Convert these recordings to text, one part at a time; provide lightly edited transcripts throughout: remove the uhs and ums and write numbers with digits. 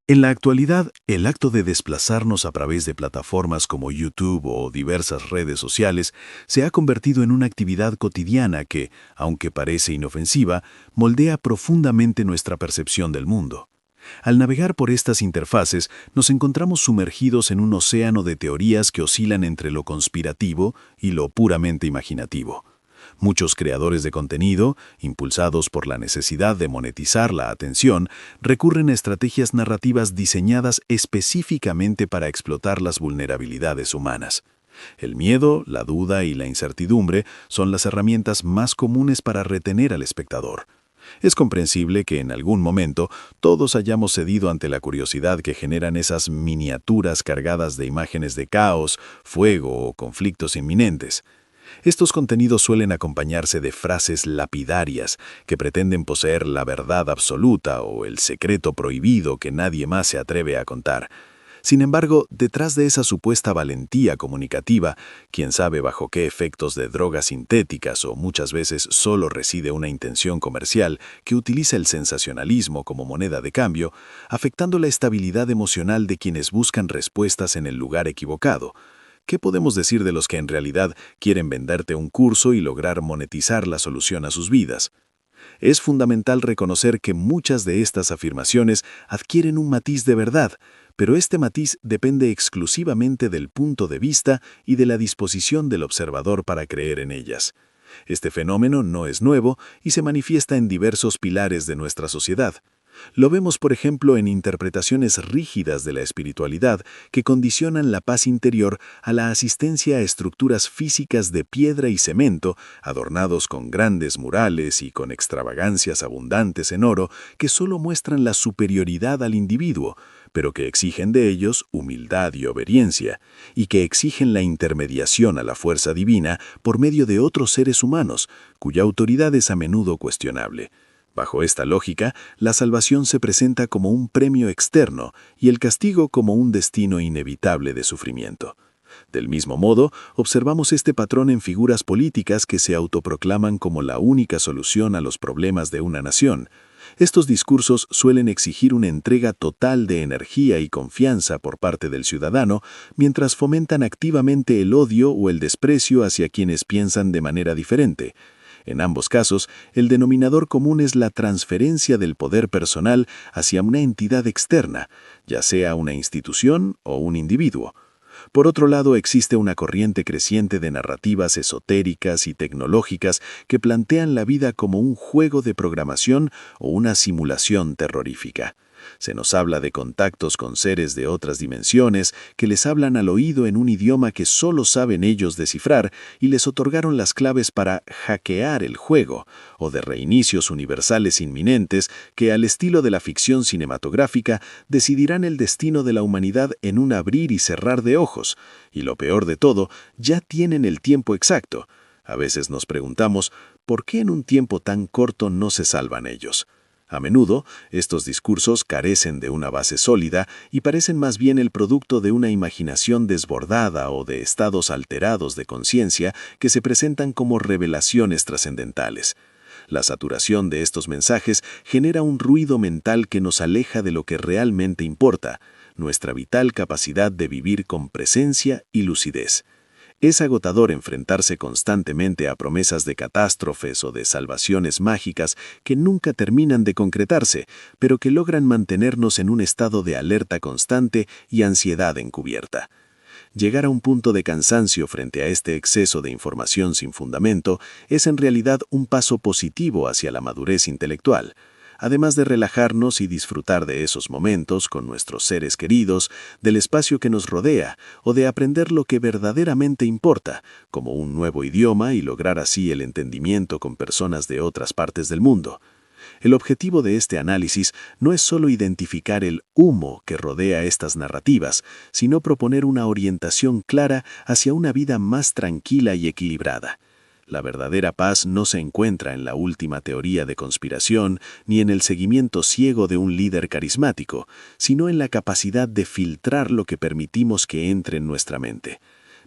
En la actualidad, el acto de desplazarnos a través de plataformas como YouTube o diversas redes sociales se ha convertido en una actividad cotidiana que, aunque parece inofensiva, moldea profundamente nuestra percepción del mundo. Al navegar por estas interfaces, nos encontramos sumergidos en un océano de teorías que oscilan entre lo conspirativo y lo puramente imaginativo. Muchos creadores de contenido, impulsados por la necesidad de monetizar la atención, recurren a estrategias narrativas diseñadas específicamente para explotar las vulnerabilidades humanas. El miedo, la duda y la incertidumbre son las herramientas más comunes para retener al espectador. Es comprensible que en algún momento todos hayamos cedido ante la curiosidad que generan esas miniaturas cargadas de imágenes de caos, fuego o conflictos inminentes. Estos contenidos suelen acompañarse de frases lapidarias que pretenden poseer la verdad absoluta o el secreto prohibido que nadie más se atreve a contar. Sin embargo, detrás de esa supuesta valentía comunicativa, quién sabe bajo qué efectos de drogas sintéticas o muchas veces solo reside una intención comercial que utiliza el sensacionalismo como moneda de cambio, afectando la estabilidad emocional de quienes buscan respuestas en el lugar equivocado. ¿Qué podemos decir de los que en realidad quieren venderte un curso y lograr monetizar la solución a sus vidas? Es fundamental reconocer que muchas de estas afirmaciones adquieren un matiz de verdad, pero este matiz depende exclusivamente del punto de vista y de la disposición del observador para creer en ellas. Este fenómeno no es nuevo y se manifiesta en diversos pilares de nuestra sociedad. Lo vemos, por ejemplo, en interpretaciones rígidas de la espiritualidad que condicionan la paz interior a la asistencia a estructuras físicas de piedra y cemento, adornados con grandes murales y con extravagancias abundantes en oro que solo muestran la superioridad al individuo, pero que exigen de ellos humildad y obediencia, y que exigen la intermediación a la fuerza divina por medio de otros seres humanos, cuya autoridad es a menudo cuestionable. Bajo esta lógica, la salvación se presenta como un premio externo y el castigo como un destino inevitable de sufrimiento. Del mismo modo, observamos este patrón en figuras políticas que se autoproclaman como la única solución a los problemas de una nación. Estos discursos suelen exigir una entrega total de energía y confianza por parte del ciudadano, mientras fomentan activamente el odio o el desprecio hacia quienes piensan de manera diferente. En ambos casos, el denominador común es la transferencia del poder personal hacia una entidad externa, ya sea una institución o un individuo. Por otro lado, existe una corriente creciente de narrativas esotéricas y tecnológicas que plantean la vida como un juego de programación o una simulación terrorífica. Se nos habla de contactos con seres de otras dimensiones que les hablan al oído en un idioma que solo saben ellos descifrar y les otorgaron las claves para hackear el juego, o de reinicios universales inminentes que, al estilo de la ficción cinematográfica, decidirán el destino de la humanidad en un abrir y cerrar de ojos, y lo peor de todo, ya tienen el tiempo exacto. A veces nos preguntamos, ¿por qué en un tiempo tan corto no se salvan ellos? A menudo, estos discursos carecen de una base sólida y parecen más bien el producto de una imaginación desbordada o de estados alterados de conciencia que se presentan como revelaciones trascendentales. La saturación de estos mensajes genera un ruido mental que nos aleja de lo que realmente importa, nuestra vital capacidad de vivir con presencia y lucidez. Es agotador enfrentarse constantemente a promesas de catástrofes o de salvaciones mágicas que nunca terminan de concretarse, pero que logran mantenernos en un estado de alerta constante y ansiedad encubierta. Llegar a un punto de cansancio frente a este exceso de información sin fundamento es en realidad un paso positivo hacia la madurez intelectual. Además de relajarnos y disfrutar de esos momentos con nuestros seres queridos, del espacio que nos rodea, o de aprender lo que verdaderamente importa, como un nuevo idioma y lograr así el entendimiento con personas de otras partes del mundo. El objetivo de este análisis no es solo identificar el humo que rodea estas narrativas, sino proponer una orientación clara hacia una vida más tranquila y equilibrada. La verdadera paz no se encuentra en la última teoría de conspiración ni en el seguimiento ciego de un líder carismático, sino en la capacidad de filtrar lo que permitimos que entre en nuestra mente.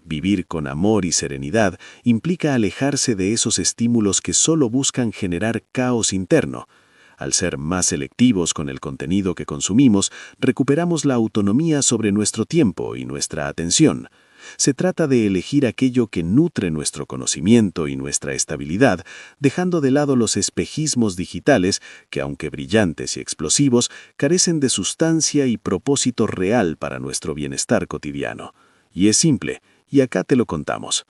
Vivir con amor y serenidad implica alejarse de esos estímulos que solo buscan generar caos interno. Al ser más selectivos con el contenido que consumimos, recuperamos la autonomía sobre nuestro tiempo y nuestra atención. Se trata de elegir aquello que nutre nuestro conocimiento y nuestra estabilidad, dejando de lado los espejismos digitales que, aunque brillantes y explosivos, carecen de sustancia y propósito real para nuestro bienestar cotidiano. Y es simple, y acá te lo contamos.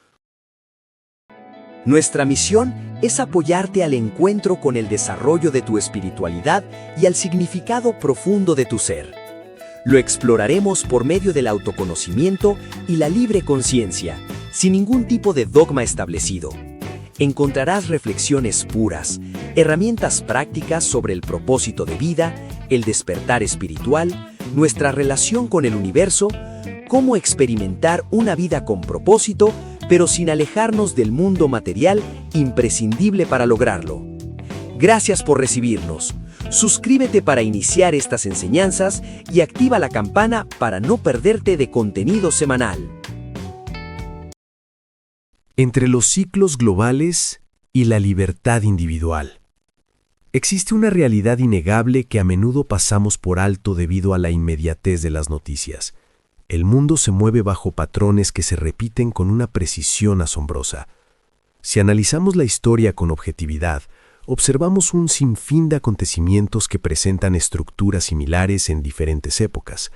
Nuestra misión es apoyarte al encuentro con el desarrollo de tu espiritualidad y al significado profundo de tu ser. Lo exploraremos por medio del autoconocimiento y la libre conciencia, sin ningún tipo de dogma establecido. Encontrarás reflexiones puras, herramientas prácticas sobre el propósito de vida, el despertar espiritual, nuestra relación con el universo, cómo experimentar una vida con propósito, pero sin alejarnos del mundo material imprescindible para lograrlo. Gracias por recibirnos. Suscríbete para iniciar estas enseñanzas y activa la campana para no perderte de contenido semanal. Entre los ciclos globales y la libertad individual. Existe una realidad innegable que a menudo pasamos por alto debido a la inmediatez de las noticias. El mundo se mueve bajo patrones que se repiten con una precisión asombrosa. Si analizamos la historia con objetividad, observamos un sinfín de acontecimientos que presentan estructuras similares en diferentes épocas.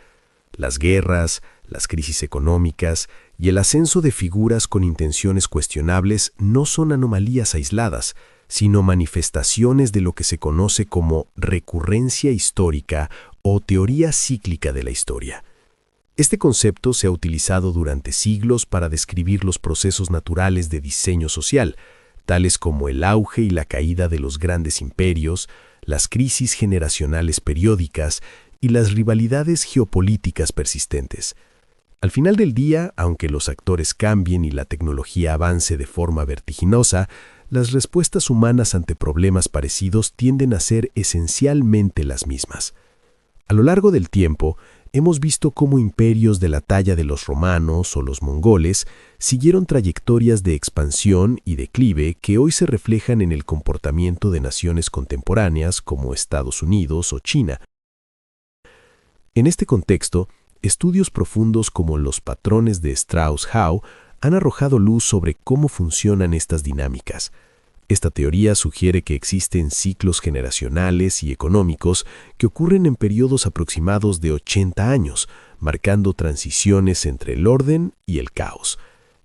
Las guerras, las crisis económicas y el ascenso de figuras con intenciones cuestionables no son anomalías aisladas, sino manifestaciones de lo que se conoce como recurrencia histórica o teoría cíclica de la historia. Este concepto se ha utilizado durante siglos para describir los procesos naturales de diseño social, tales como el auge y la caída de los grandes imperios, las crisis generacionales periódicas y las rivalidades geopolíticas persistentes. Al final del día, aunque los actores cambien y la tecnología avance de forma vertiginosa, las respuestas humanas ante problemas parecidos tienden a ser esencialmente las mismas. A lo largo del tiempo, hemos visto cómo imperios de la talla de los romanos o los mongoles siguieron trayectorias de expansión y declive que hoy se reflejan en el comportamiento de naciones contemporáneas como Estados Unidos o China. En este contexto, estudios profundos como los patrones de Strauss-Howe han arrojado luz sobre cómo funcionan estas dinámicas. Esta teoría sugiere que existen ciclos generacionales y económicos que ocurren en periodos aproximados de 80 años, marcando transiciones entre el orden y el caos.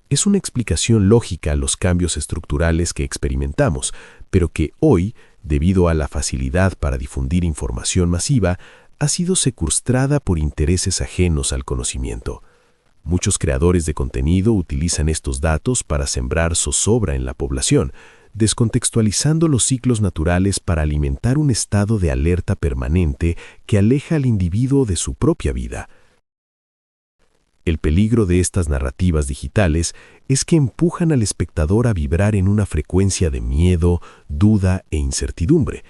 Es una explicación lógica a los cambios estructurales que experimentamos, pero que hoy, debido a la facilidad para difundir información masiva, ha sido secuestrada por intereses ajenos al conocimiento. Muchos creadores de contenido utilizan estos datos para sembrar zozobra en la población, descontextualizando los ciclos naturales para alimentar un estado de alerta permanente que aleja al individuo de su propia vida. El peligro de estas narrativas digitales es que empujan al espectador a vibrar en una frecuencia de miedo, duda e incertidumbre.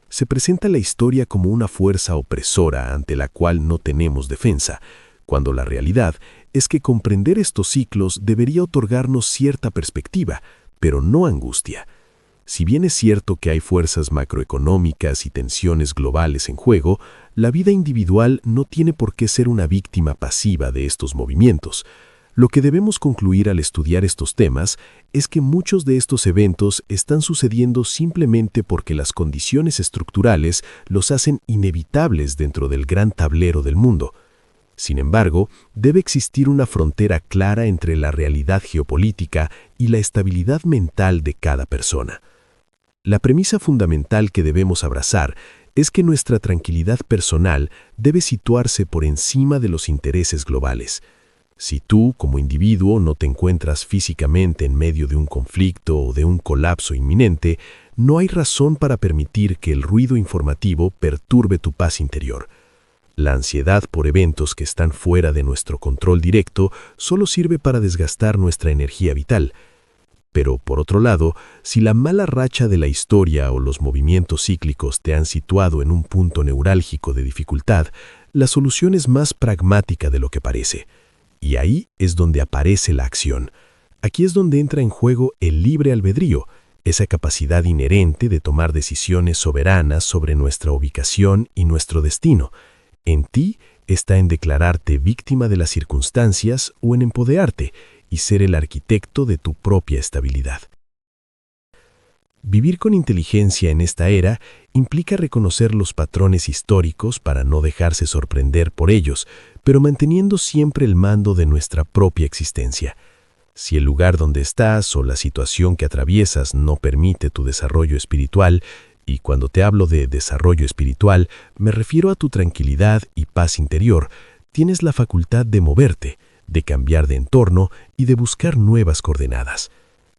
Se presenta la historia como una fuerza opresora ante la cual no tenemos defensa, cuando la realidad es que comprender estos ciclos debería otorgarnos cierta perspectiva, pero no angustia. Si bien es cierto que hay fuerzas macroeconómicas y tensiones globales en juego, la vida individual no tiene por qué ser una víctima pasiva de estos movimientos. Lo que debemos concluir al estudiar estos temas es que muchos de estos eventos están sucediendo simplemente porque las condiciones estructurales los hacen inevitables dentro del gran tablero del mundo. Sin embargo, debe existir una frontera clara entre la realidad geopolítica y la estabilidad mental de cada persona. La premisa fundamental que debemos abrazar es que nuestra tranquilidad personal debe situarse por encima de los intereses globales. Si tú, como individuo, no te encuentras físicamente en medio de un conflicto o de un colapso inminente, no hay razón para permitir que el ruido informativo perturbe tu paz interior. La ansiedad por eventos que están fuera de nuestro control directo solo sirve para desgastar nuestra energía vital. Pero, por otro lado, si la mala racha de la historia o los movimientos cíclicos te han situado en un punto neurálgico de dificultad, la solución es más pragmática de lo que parece. Y ahí es donde aparece la acción. Aquí es donde entra en juego el libre albedrío, esa capacidad inherente de tomar decisiones soberanas sobre nuestra ubicación y nuestro destino. En ti está en declararte víctima de las circunstancias o en empoderarte y ser el arquitecto de tu propia estabilidad. Vivir con inteligencia en esta era implica reconocer los patrones históricos para no dejarse sorprender por ellos, pero manteniendo siempre el mando de nuestra propia existencia. Si el lugar donde estás o la situación que atraviesas no permite tu desarrollo espiritual, y cuando te hablo de desarrollo espiritual, me refiero a tu tranquilidad y paz interior, tienes la facultad de moverte, de cambiar de entorno y de buscar nuevas coordenadas.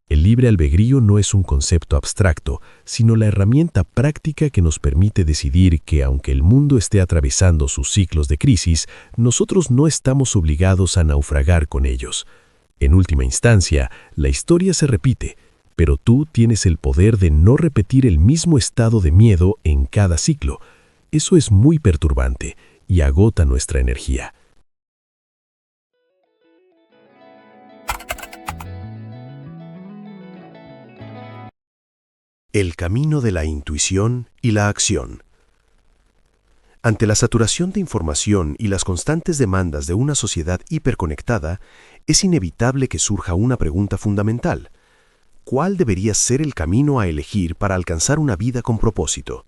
El libre albedrío no es un concepto abstracto, sino la herramienta práctica que nos permite decidir que, aunque el mundo esté atravesando sus ciclos de crisis, nosotros no estamos obligados a naufragar con ellos. En última instancia, la historia se repite, pero tú tienes el poder de no repetir el mismo estado de miedo en cada ciclo. Eso es muy perturbante y agota nuestra energía. El camino de la intuición y la acción. Ante la saturación de información y las constantes demandas de una sociedad hiperconectada, es inevitable que surja una pregunta fundamental. ¿Cuál debería ser el camino a elegir para alcanzar una vida con propósito?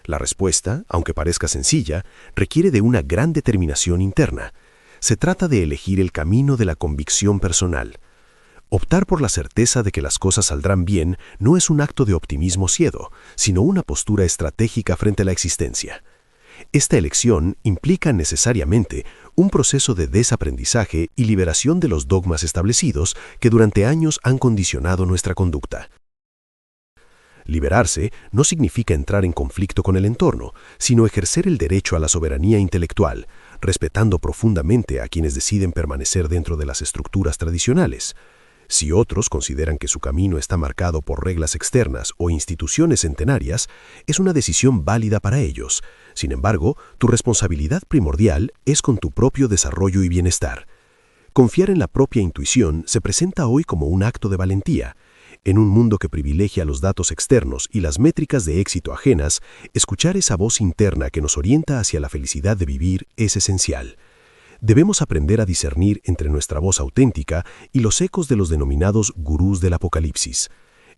La respuesta, aunque parezca sencilla, requiere de una gran determinación interna. Se trata de elegir el camino de la convicción personal. Optar por la certeza de que las cosas saldrán bien no es un acto de optimismo ciego, sino una postura estratégica frente a la existencia. Esta elección implica necesariamente un proceso de desaprendizaje y liberación de los dogmas establecidos que durante años han condicionado nuestra conducta. Liberarse no significa entrar en conflicto con el entorno, sino ejercer el derecho a la soberanía intelectual, respetando profundamente a quienes deciden permanecer dentro de las estructuras tradicionales. Si otros consideran que su camino está marcado por reglas externas o instituciones centenarias, es una decisión válida para ellos. Sin embargo, tu responsabilidad primordial es con tu propio desarrollo y bienestar. Confiar en la propia intuición se presenta hoy como un acto de valentía. En un mundo que privilegia los datos externos y las métricas de éxito ajenas, escuchar esa voz interna que nos orienta hacia la felicidad de vivir es esencial. Debemos aprender a discernir entre nuestra voz auténtica y los ecos de los denominados gurús del apocalipsis.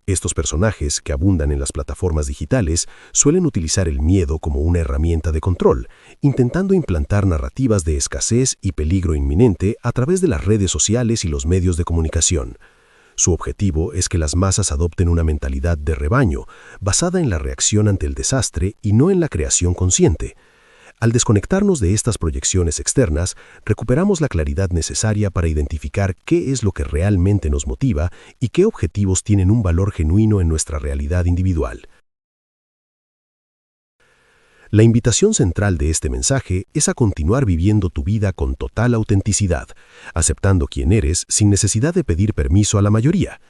Estos personajes, que abundan en las plataformas digitales, suelen utilizar el miedo como una herramienta de control, intentando implantar narrativas de escasez y peligro inminente a través de las redes sociales y los medios de comunicación. Su objetivo es que las masas adopten una mentalidad de rebaño, basada en la reacción ante el desastre y no en la creación consciente. Al desconectarnos de estas proyecciones externas, recuperamos la claridad necesaria para identificar qué es lo que realmente nos motiva y qué objetivos tienen un valor genuino en nuestra realidad individual. La invitación central de este mensaje es a continuar viviendo tu vida con total autenticidad, aceptando quién eres sin necesidad de pedir permiso a la mayoría.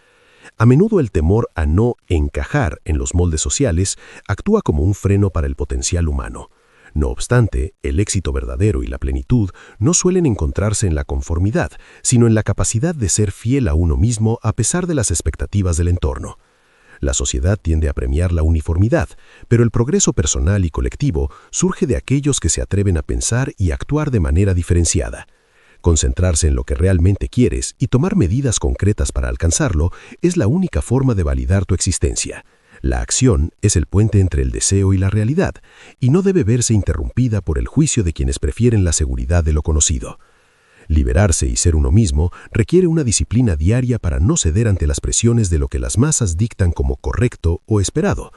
A menudo el temor a no encajar en los moldes sociales actúa como un freno para el potencial humano. No obstante, el éxito verdadero y la plenitud no suelen encontrarse en la conformidad, sino en la capacidad de ser fiel a uno mismo a pesar de las expectativas del entorno. La sociedad tiende a premiar la uniformidad, pero el progreso personal y colectivo surge de aquellos que se atreven a pensar y actuar de manera diferenciada. Concentrarse en lo que realmente quieres y tomar medidas concretas para alcanzarlo es la única forma de validar tu existencia. La acción es el puente entre el deseo y la realidad, y no debe verse interrumpida por el juicio de quienes prefieren la seguridad de lo conocido. Liberarse y ser uno mismo requiere una disciplina diaria para no ceder ante las presiones de lo que las masas dictan como correcto o esperado.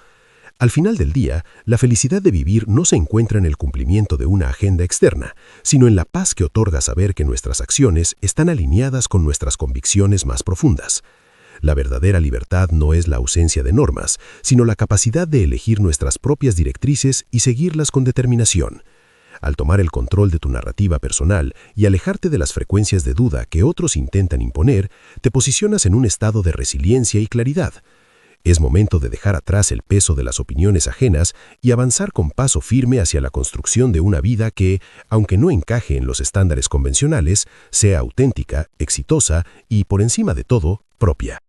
Al final del día, la felicidad de vivir no se encuentra en el cumplimiento de una agenda externa, sino en la paz que otorga saber que nuestras acciones están alineadas con nuestras convicciones más profundas. La verdadera libertad no es la ausencia de normas, sino la capacidad de elegir nuestras propias directrices y seguirlas con determinación. Al tomar el control de tu narrativa personal y alejarte de las frecuencias de duda que otros intentan imponer, te posicionas en un estado de resiliencia y claridad. Es momento de dejar atrás el peso de las opiniones ajenas y avanzar con paso firme hacia la construcción de una vida que, aunque no encaje en los estándares convencionales, sea auténtica, exitosa y, por encima de todo, propia.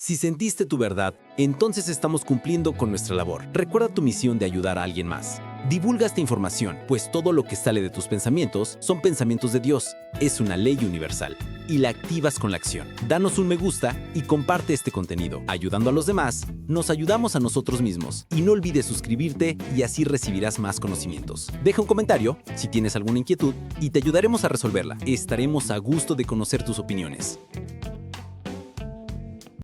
Si sentiste tu verdad, entonces estamos cumpliendo con nuestra labor. Recuerda tu misión de ayudar a alguien más. Divulga esta información, pues todo lo que sale de tus pensamientos son pensamientos de Dios. Es una ley universal. Y la activas con la acción. Danos un me gusta y comparte este contenido. Ayudando a los demás, nos ayudamos a nosotros mismos. Y no olvides suscribirte y así recibirás más conocimientos. Deja un comentario si tienes alguna inquietud y te ayudaremos a resolverla. Estaremos a gusto de conocer tus opiniones.